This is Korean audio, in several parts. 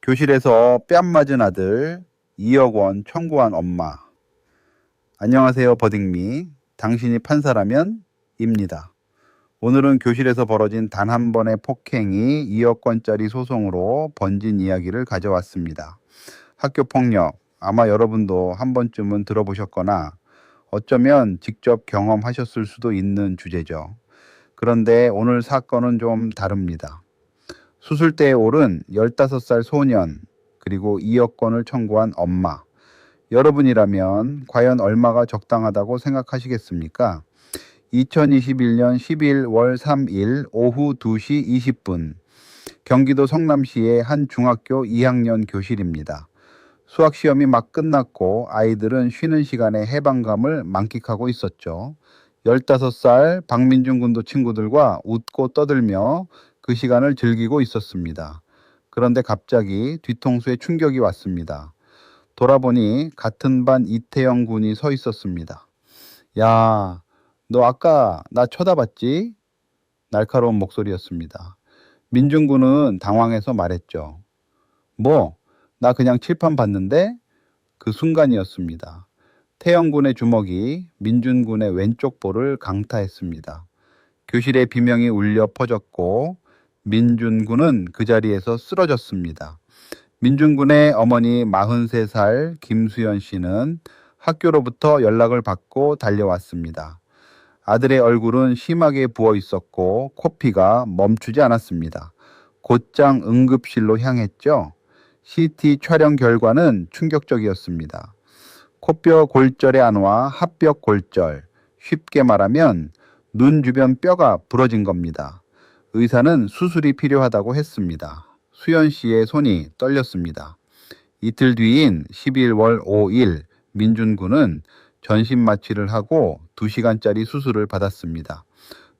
교실에서 뺨 맞은 아들 2억 원 청구한 엄마. 안녕하세요, 버딩미. 당신이 판사라면? 입니다. 오늘은 교실에서 벌어진 단 한 번의 폭행이 2억 원짜리 소송으로 번진 이야기를 가져왔습니다. 학교 폭력, 아마 여러분도 한 번쯤은 들어보셨거나 어쩌면 직접 경험하셨을 수도 있는 주제죠. 그런데 오늘 사건은 좀 다릅니다. 수술대에 오른 15살 소년, 그리고 2억 원을 청구한 엄마. 여러분이라면 과연 얼마가 적당하다고 생각하시겠습니까? 2021년 11월 3일 오후 2시 20분, 경기도 성남시의 한 중학교 2학년 교실입니다. 수학시험이 막 끝났고 아이들은 쉬는 시간에 해방감을 만끽하고 있었죠. 15살 박민준 군도 친구들과 웃고 떠들며 그 시간을 즐기고 있었습니다. 그런데 갑자기 뒤통수에 충격이 왔습니다. 돌아보니 같은 반 이태영 군이 서 있었습니다. 야, 너 아까 나 쳐다봤지? 날카로운 목소리였습니다. 민준 군은 당황해서 말했죠. 뭐, 나 그냥 칠판 봤는데? 그 순간이었습니다. 태영 군의 주먹이 민준 군의 왼쪽 볼을 강타했습니다. 교실의 비명이 울려 퍼졌고 민준 군은 그 자리에서 쓰러졌습니다. 민준 군의 어머니 43살 김수연 씨는 학교로부터 연락을 받고 달려왔습니다. 아들의 얼굴은 심하게 부어 있었고 코피가 멈추지 않았습니다. 곧장 응급실로 향했죠. CT 촬영 결과는 충격적이었습니다. 코뼈 골절의 안와 합벽 골절, 쉽게 말하면 눈 주변 뼈가 부러진 겁니다. 의사는 수술이 필요하다고 했습니다. 수연 씨의 손이 떨렸습니다. 이틀 뒤인 11월 5일 민준 군은 전신 마취를 하고 2시간짜리 수술을 받았습니다.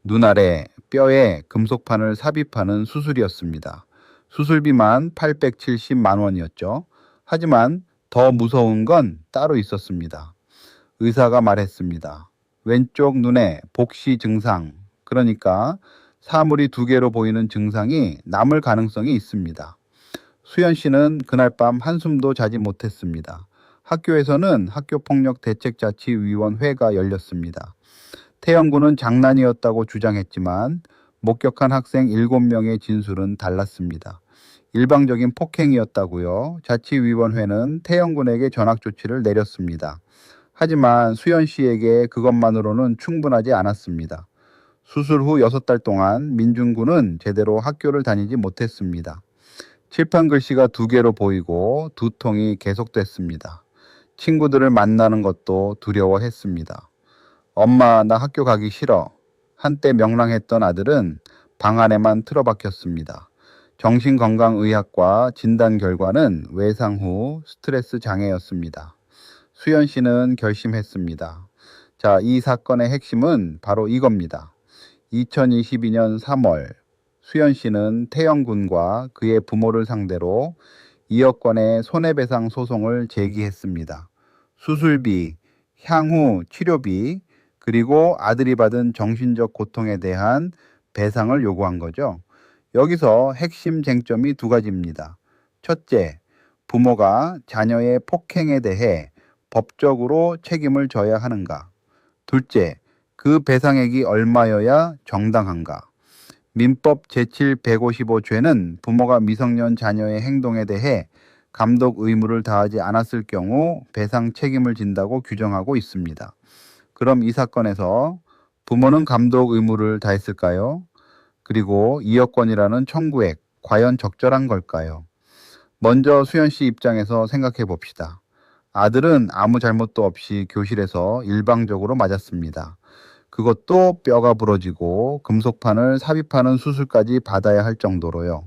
눈 아래 뼈에 금속판을 삽입하는 수술이었습니다. 수술비만 870만 원이었죠. 하지만 더 무서운 건 따로 있었습니다. 의사가 말했습니다. 왼쪽 눈에 복시 증상, 그러니까 사물이 2개로 보이는 증상이 남을 가능성이 있습니다. 수연 씨는 그날 밤 한숨도 자지 못했습니다. 학교에서는 학교폭력대책자치위원회가 열렸습니다. 태영 군은 장난이었다고 주장했지만 목격한 학생 7명의 진술은 달랐습니다. 일방적인 폭행이었다고요. 자치위원회는 태영 군에게 전학 조치를 내렸습니다. 하지만 수연 씨에게 그것만으로는 충분하지 않았습니다. 수술 후 6달 동안 민준 군은 제대로 학교를 다니지 못했습니다. 칠판 글씨가 2개로 보이고 두통이 계속됐습니다. 친구들을 만나는 것도 두려워했습니다. 엄마, 나 학교 가기 싫어. 한때 명랑했던 아들은 방 안에만 틀어박혔습니다. 정신건강의학과 진단 결과는 외상 후 스트레스 장애였습니다. 수연 씨는 결심했습니다. 자, 이 사건의 핵심은 바로 이겁니다. 2022년 3월 수연 씨는 태영 군과 그의 부모를 상대로 2억 원의 손해배상 소송을 제기했습니다. 수술비, 향후 치료비, 그리고 아들이 받은 정신적 고통에 대한 배상을 요구한 거죠. 여기서 핵심 쟁점이 2가지입니다. 첫째, 부모가 자녀의 폭행에 대해 법적으로 책임을 져야 하는가. 둘째, 그 배상액이 얼마여야 정당한가. 민법 제7-155죄는 부모가 미성년 자녀의 행동에 대해 감독 의무를 다하지 않았을 경우 배상 책임을 진다고 규정하고 있습니다. 그럼 이 사건에서 부모는 감독 의무를 다했을까요? 그리고 2억 원이라는 청구액, 과연 적절한 걸까요? 먼저 수연 씨 입장에서 생각해 봅시다. 아들은 아무 잘못도 없이 교실에서 일방적으로 맞았습니다. 그것도 뼈가 부러지고 금속판을 삽입하는 수술까지 받아야 할 정도로요.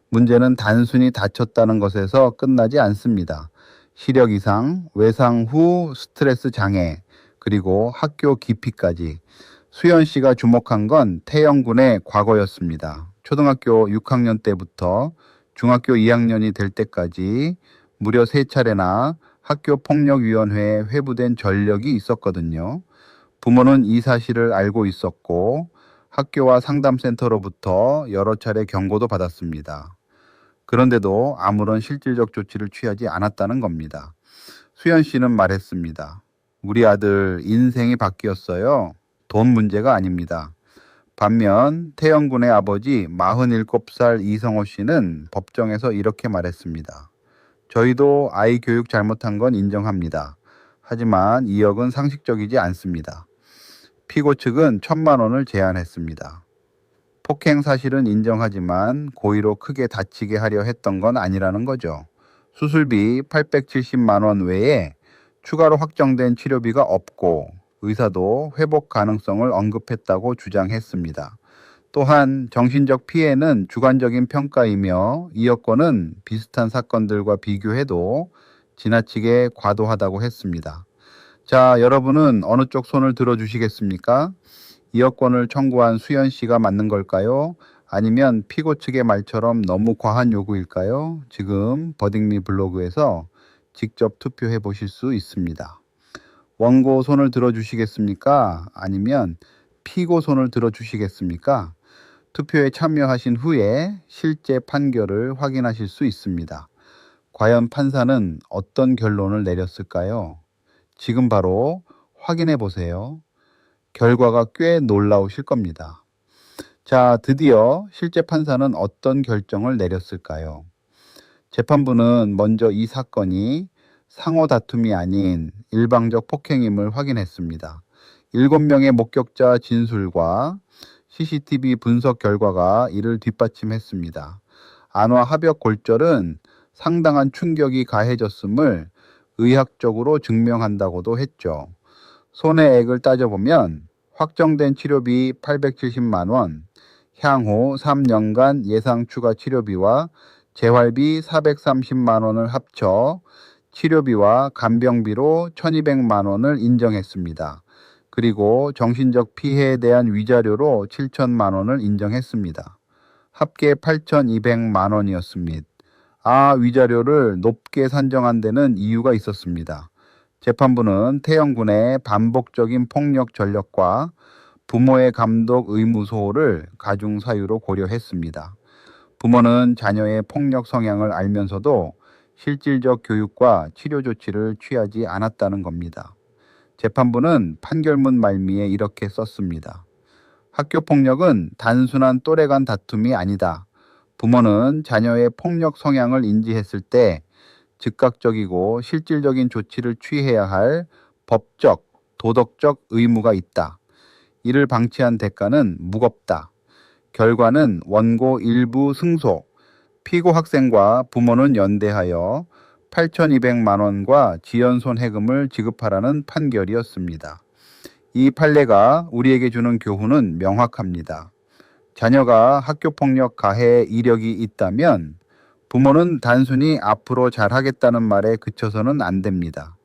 문제는 단순히 다쳤다는 것에서 끝나지 않습니다. 시력 이상, 외상 후 스트레스 장애, 그리고 학교 기피까지. 수연 씨가 주목한 건 태영 군의 과거였습니다. 초등학교 6학년 때부터 중학교 2학년이 될 때까지 무려 3차례나 학교폭력위원회에 회부된 전력이 있었거든요. 부모는 이 사실을 알고 있었고 학교와 상담센터로부터 여러 차례 경고도 받았습니다. 그런데도 아무런 실질적 조치를 취하지 않았다는 겁니다. 수연 씨는 말했습니다. 우리 아들 인생이 바뀌었어요. 돈 문제가 아닙니다. 반면 태영 군의 아버지 47살 이성호 씨는 법정에서 이렇게 말했습니다. 저희도 아이 교육 잘못한 건 인정합니다. 하지만 2억은 상식적이지 않습니다. 피고 측은 1,000만 원을 제안했습니다. 폭행 사실은 인정하지만 고의로 크게 다치게 하려 했던 건 아니라는 거죠. 수술비 870만 원 외에 추가로 확정된 치료비가 없고 의사도 회복 가능성을 언급했다고 주장했습니다. 또한 정신적 피해는 주관적인 평가이며 이 여건은 비슷한 사건들과 비교해도 지나치게 과도하다고 했습니다. 자, 여러분은 어느 쪽 손을 들어주시겠습니까? 이 여건을 청구한 수연 씨가 맞는 걸까요? 아니면 피고 측의 말처럼 너무 과한 요구일까요? 지금 버딩미 블로그에서 직접 투표해 보실 수 있습니다. 원고 손을 들어주시겠습니까? 아니면 피고 손을 들어주시겠습니까? 투표에 참여하신 후에 실제 판결을 확인하실 수 있습니다. 과연 판사는 어떤 결론을 내렸을까요? 지금 바로 확인해 보세요. 결과가 꽤 놀라우실 겁니다. 자, 드디어 실제 판사는 어떤 결정을 내렸을까요? 재판부는 먼저 이 사건이 상호 다툼이 아닌 일방적 폭행임을 확인했습니다. 7명의 목격자 진술과 CCTV 분석 결과가 이를 뒷받침했습니다. 안와 합역 골절은 상당한 충격이 가해졌음을 의학적으로 증명한다고도 했죠. 손해액을 따져보면 확정된 치료비 870만 원, 향후 3년간 예상 추가 치료비와 재활비 430만 원을 합쳐 치료비와 간병비로 1200만 원을 인정했습니다. 그리고 정신적 피해에 대한 위자료로 7천만 원을 인정했습니다. 합계 8,200만 원이었습니다. 위자료를 높게 산정한 데는 이유가 있었습니다. 재판부는 태영 군의 반복적인 폭력 전력과 부모의 감독 의무 소홀을 가중 사유로 고려했습니다. 부모는 자녀의 폭력 성향을 알면서도 실질적 교육과 치료 조치를 취하지 않았다는 겁니다. 재판부는 판결문 말미에 이렇게 썼습니다. 학교 폭력은 단순한 또래 간 다툼이 아니다. 부모는 자녀의 폭력 성향을 인지했을 때 즉각적이고 실질적인 조치를 취해야 할 법적, 도덕적 의무가 있다. 이를 방치한 대가는 무겁다. 결과는 원고 일부 승소, 피고 학생과 부모는 연대하여 8,200만 원과 지연손 해금을 지급하라는 판결이었습니다. 이 판례가 우리에게 주는 교훈은 명확합니다. 자녀가 학교폭력 가해 이력이 있다면 부모는 단순히 앞으로 잘하겠다는 말에 그쳐서는 안 됩니다.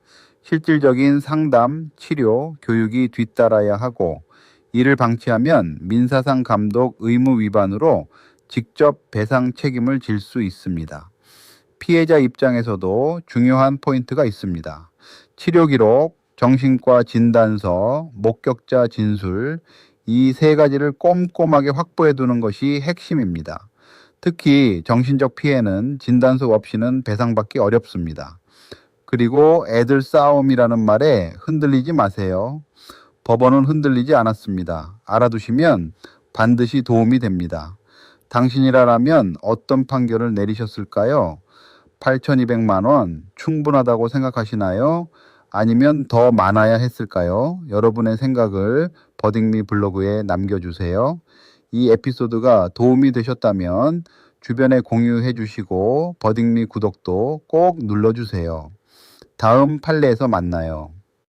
실질적인 상담, 치료, 교육이 뒤따라야 하고 이를 방치하면 민사상 감독 의무 위반으로 직접 배상 책임을 질 수 있습니다. 피해자 입장에서도 중요한 포인트가 있습니다. 치료 기록, 정신과 진단서, 목격자 진술, 이 세 가지를 꼼꼼하게 확보해 두는 것이 핵심입니다. 특히 정신적 피해는 진단서 없이는 배상받기 어렵습니다. 그리고 애들 싸움이라는 말에 흔들리지 마세요. 법원은 흔들리지 않았습니다. 알아두시면 반드시 도움이 됩니다. 당신이라면 어떤 판결을 내리셨을까요? 8,200만 원 충분하다고 생각하시나요? 아니면 더 많아야 했을까요? 여러분의 생각을 버딩미 블로그에 남겨주세요. 이 에피소드가 도움이 되셨다면 주변에 공유해 주시고 버딩미 구독도 꼭 눌러주세요. 다음 판례에서 만나요.